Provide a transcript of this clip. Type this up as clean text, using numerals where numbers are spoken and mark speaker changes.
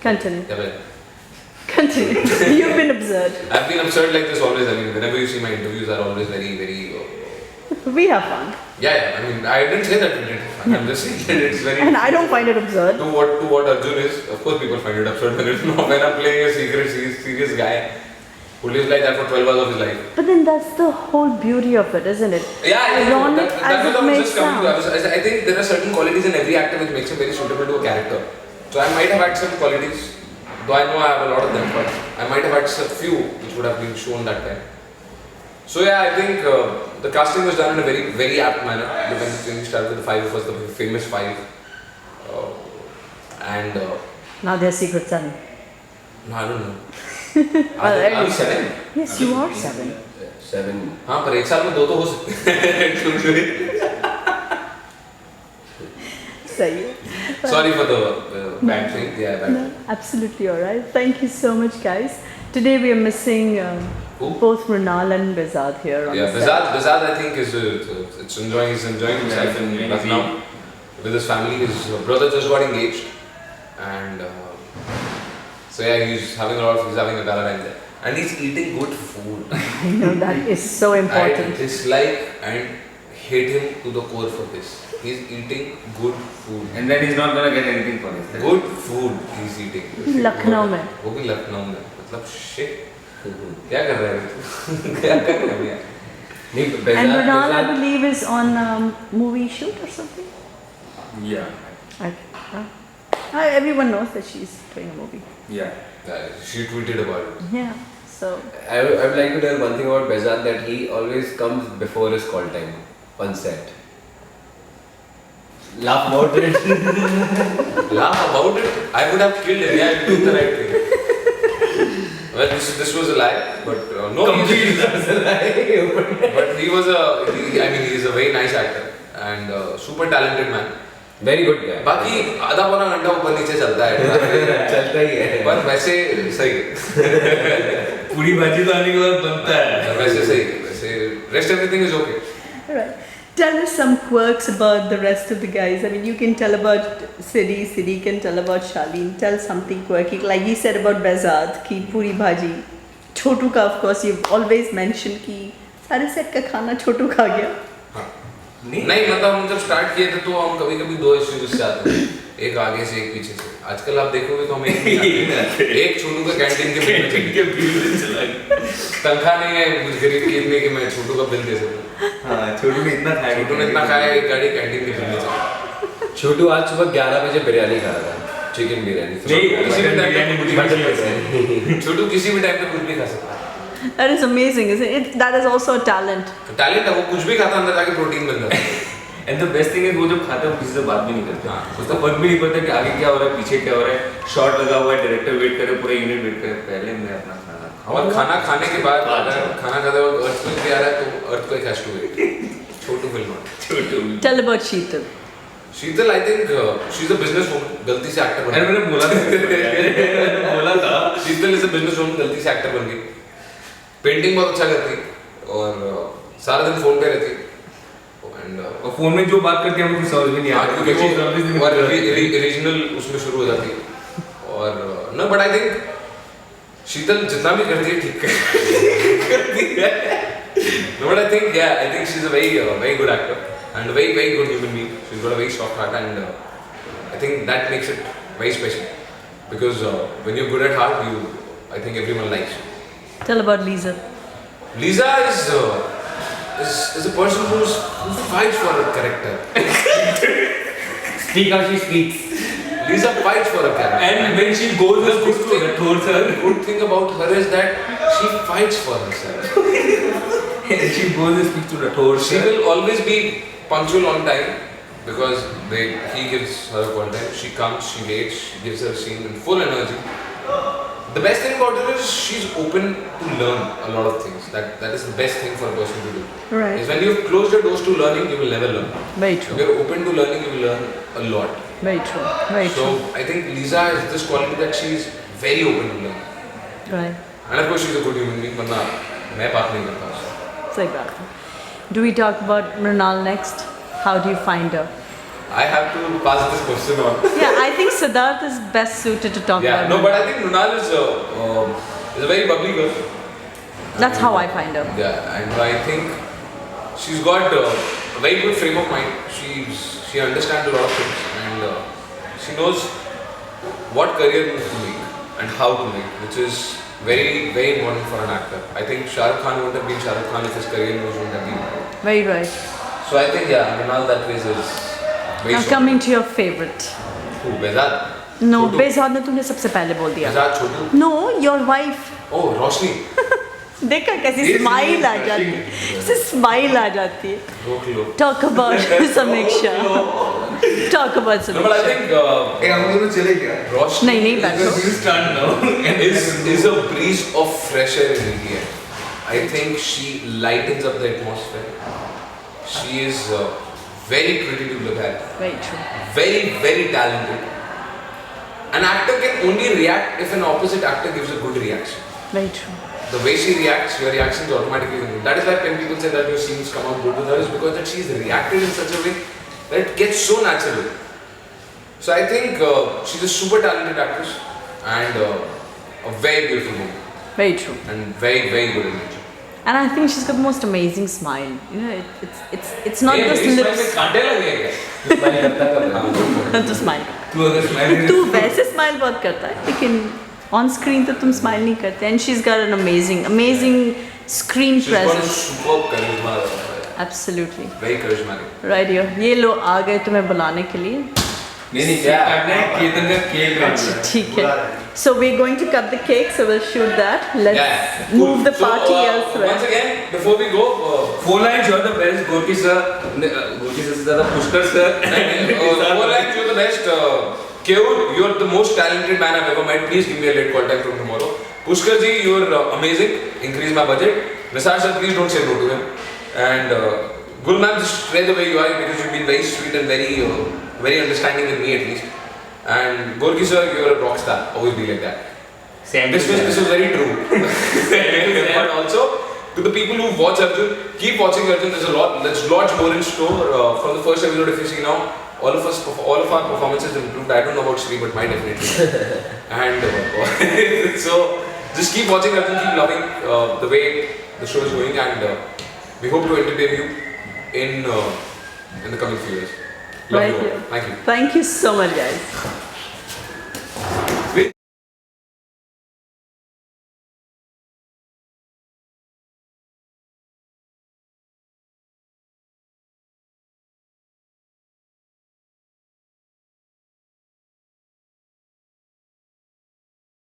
Speaker 1: Continue.
Speaker 2: Yeah,
Speaker 1: Continue. You've been absurd.
Speaker 2: I've been absurd like this always. I mean, whenever you see my interviews are always very, very.
Speaker 1: We have fun.
Speaker 2: Yeah. I mean, I didn't say that we did. I'm just saying that it's very.
Speaker 1: And I don't find it absurd.
Speaker 2: To what Arjun is, of course, people find it absurd when it's not. When I'm playing a secret, serious guy who lives like that for 12 hours of his life.
Speaker 1: But then that's the whole beauty of it, isn't it?
Speaker 2: Yeah,
Speaker 1: Ironic as it may sound.
Speaker 2: I think there are certain qualities in every actor which makes him very suitable to a character. So I might have had some qualities, though I know I have a lot of them, but I might have had a few which would have been shown that time. So yeah, I think the casting was done in a very, very apt manner. When we started with the five of us, the famous five, and
Speaker 1: Now they're secret seven.
Speaker 2: no, I don't know.
Speaker 1: Well,
Speaker 2: Are we seven?
Speaker 1: Yes, you are seven.
Speaker 3: 7.
Speaker 2: हाँ पर एक साल में दो तो हो सकते हैं.
Speaker 1: Same.
Speaker 2: Sorry for the bad thing. Yeah, bad.
Speaker 1: No, absolutely alright. Thank you so much, guys. Today we are missing
Speaker 2: Who?
Speaker 1: both Mrinal and Behzad here on
Speaker 2: Yeah,
Speaker 1: the set.
Speaker 2: Bezad I think is he's enjoying himself in Lucknow with his family. His brother just got engaged, and so yeah, he's having a gala time there, and he's eating good food.
Speaker 1: I know that is so
Speaker 2: I
Speaker 1: important.
Speaker 2: dislike and hate him to the core for this. He's eating good food.
Speaker 3: And then he's not gonna get anything for this.
Speaker 2: Good food he's eating.
Speaker 1: Lucknow में.
Speaker 2: वो भी लखनऊ में. मतलब shit. क्या कर रहा है तू? क्या कर रहा है यार?
Speaker 3: नहीं,
Speaker 1: And Mrinal, I believe, is on movie shoot or something.
Speaker 3: Yeah.
Speaker 1: Okay. Everyone knows that she's doing a movie.
Speaker 3: Yeah.
Speaker 2: She tweeted about it.
Speaker 1: Yeah. So.
Speaker 4: I would like to tell one thing about Behzad, that he always comes before his call time on set. Laugh about it.
Speaker 2: Laugh about it. I would have killed him. Yeah, you took the right thing. Well, this was a lie, but no. But he was he's a very nice actor and super talented man.
Speaker 4: Very good guy.
Speaker 2: बाकी आधा पौना घंटा ऊपर नीचे चलता है.
Speaker 4: चलता ही है.
Speaker 2: पर वैसे सही है.
Speaker 3: पूरी भाजी तो आने के बाद बनता है.
Speaker 2: वैसे सही है. वैसे rest everything is okay.
Speaker 1: Alright. Tell us some quirks about the rest of the guys. I mean, you can tell about Sidi can tell about Shaleen. Tell something quirky, like he said about Behzad, ki puri bhaji. Chotu ka, of course, you've always mentioned ki सारे set का खाना छोटू खा गया.
Speaker 2: नहीं मतलब हम जब start किए थे तो हम कभी दो इश्यूज से आते थे. एक आगे से एक पीछे से. आजकल आप देखोगे तो हम एक छोटू का कैंटीन के बिल में चला गया. तनख्वाह नहीं है मुझ गरीब की इतनी कि मैं छोटू का बिल दे सकूं.
Speaker 3: हाँ, छोटू ने इतना खाया
Speaker 2: एक गाड़ी कैंटीन के बिल में चला.
Speaker 4: छोटू आज सुबह 11 बजे बिरयानी खा रहा था. चिकन बिरयानी.
Speaker 2: किसी भी टाइम पे छोटू किसी भी टाइम पे कुछ भी खा सकता है.
Speaker 1: That is amazing, isn't it? That is also a talent.
Speaker 2: Talent है वो. कुछ भी खाता अंदर जाके प्रोटीन मिल जाता है.
Speaker 3: And the best thing is वो जब खाते हैं वो किसी से बात भी नहीं करते. उसका फर्क भी नहीं पड़ता कि आगे क्या हो रहा है पीछे क्या हो रहा है. शॉट लगा हुआ है, डायरेक्टर वेट करे, पूरा यूनिट वेट करे. पहले मैं अपना खाना खाऊं.
Speaker 2: और खाना खाने के बाद अगर खाना खाते वक्त अर्थक्वेक भी आ रहा है तो earthquake has to wait. Chhotu film.
Speaker 3: Chhotu.
Speaker 1: Tell about Sheetal.
Speaker 2: Sheetal I think she is a business woman. गलती से एक्टर बन
Speaker 3: अरे मैंने बोला था
Speaker 2: Sheetal is a business woman. गलती से एक्टर बन गई. पेंटिंग बहुत अच्छा करती और सारा दिन फोन पे रहती.
Speaker 3: और फोन में जो बात करते हैं वो कुछ समझ में नहीं आता.
Speaker 2: रीजनल उसमें शुरू हो जाती है. और no but I think Sheetal जितना भी करती है ठीक करती है. No but I think she is a very good actor and a very good human being. She's got a very soft heart and I think that makes it very special because when you're good at heart, I think everyone likes you.
Speaker 1: Tell about Lisa.
Speaker 2: Lisa is a person who fights for her character.
Speaker 4: Speak how she speaks.
Speaker 2: Lisa fights for her character.
Speaker 3: And when she goes
Speaker 2: the good thing about her is that she fights for herself.
Speaker 3: And she goes and speaks to the tour.
Speaker 2: She will always be punctual on time because he gives her a call time. She comes, she waits, she gives her scene in full energy. The best thing about her is she's open to learn a lot of things. That is the best thing for a person to do.
Speaker 1: Right.
Speaker 2: Is when you've closed your doors to learning, you will never learn.
Speaker 1: Very true.
Speaker 2: If you're open to learning, you will learn a lot.
Speaker 1: Very true. Very
Speaker 2: So
Speaker 1: true.
Speaker 2: I think Lisa has this quality that she's very open to learn.
Speaker 1: Right.
Speaker 2: And of course she's a good human being. वरना मैं बात नहीं करता उससे.
Speaker 1: सही बात है. Do we talk about Mrinal next? How do you find her?
Speaker 2: I have to pass this question on.
Speaker 1: Yeah, I think Siddharth is best suited to talk
Speaker 2: Yeah,
Speaker 1: about
Speaker 2: no,
Speaker 1: it.
Speaker 2: but I think Mrunal is a very bubbly girl.
Speaker 1: That's how I find her.
Speaker 2: Yeah, and I think she's got a very good frame of mind. She understands a lot of things, and she knows what career moves to make and how to make, which is very, very important for an actor. I think Shah Rukh Khan wouldn't have been Shah Rukh Khan if his career moves wouldn't have been.
Speaker 1: Very right.
Speaker 2: So I think, yeah, Mrunal that way is very
Speaker 1: Now
Speaker 2: strong.
Speaker 1: coming to your favorite.
Speaker 2: Who, Behzad?
Speaker 1: No,
Speaker 2: Chotu.
Speaker 1: Behzad ने तुमने सबसे पहले बोल दिया.
Speaker 2: Behzad, Chotu.
Speaker 1: No, your wife.
Speaker 2: Oh, Roshni.
Speaker 1: देखा कैसी
Speaker 3: This is
Speaker 1: smile आ जाती
Speaker 3: interesting.
Speaker 1: है. ऐसे स्माइल आ जाती है.
Speaker 2: रोक लो.
Speaker 1: Talk about Samiksha. Talk about
Speaker 2: No, but I
Speaker 1: Samiksha.
Speaker 2: think
Speaker 5: हम दोनों चले क्या?
Speaker 2: Roshni
Speaker 1: नहीं नहीं बैठो.
Speaker 3: You start now.
Speaker 2: is a breeze of fresh air in India. I think she lightens up the atmosphere. She is very pretty to look at.
Speaker 1: Very true.
Speaker 2: Very, very talented. An actor can only react if an opposite actor gives a good reaction.
Speaker 1: Very true.
Speaker 2: The way she reacts, your reactions automatically will. That is why when people say that your scenes come out good with her, is because that she's reacted in such a way that it gets so natural. So I think she's a super talented actress and a very beautiful woman
Speaker 1: Very true.
Speaker 2: and very, very good in nature.
Speaker 1: And I think she's got the most amazing smile. You know, it's not just
Speaker 3: मेरी smile में
Speaker 1: lips.
Speaker 3: कांटे लगे हैं क्या?
Speaker 4: Smile करता कब है?
Speaker 1: तो smile.
Speaker 3: तू अगर smile
Speaker 1: तू वैसे स्माइल बहुत करता है लेकिन ऑन स्क्रीन तो तुम स्माइल नहीं करते. And she is got an amazing screen
Speaker 2: She's got a
Speaker 1: presence.
Speaker 2: superb charisma.
Speaker 1: Absolutely.
Speaker 2: Very charismatic.
Speaker 1: Right ये लो आ गए तुम्हें बुलाने के लिए.
Speaker 3: नहीं काटना है केतन का केक काटना है
Speaker 1: ठीक है. So we're going to cut the cake, so we'll shoot that. Let's
Speaker 2: Yeah.
Speaker 1: move the
Speaker 2: So,
Speaker 1: party
Speaker 2: once
Speaker 1: elsewhere.
Speaker 2: again, before we go,
Speaker 3: 4 lines you're the best Gorky sir से ज़्यादा Pushkar sir
Speaker 2: 4 lines, you're the best. Keur, you're the most talented man I've ever met. Please give me a late call time from tomorrow. Pushkar ji, you're amazing. Increase my budget. Nisar sir, please don't say no to him. And Gul ma'am, just stay the way you are because you've been very sweet and very understanding with me at least. And Gorky sir, you're a rock star. Always be like that. This was very true. But also, to the people who watch Arjun, keep watching Arjun. There's lots more in store. From the first episode, if you see now, all of our performances improved. I don't know about Sri, but mine definitely. And so, just keep watching Arjun, keep loving the way the show is going, and we hope to entertain you in the coming few years. Love
Speaker 1: Right
Speaker 2: you all.
Speaker 1: here.
Speaker 2: Thank you.
Speaker 1: Thank you so much, guys.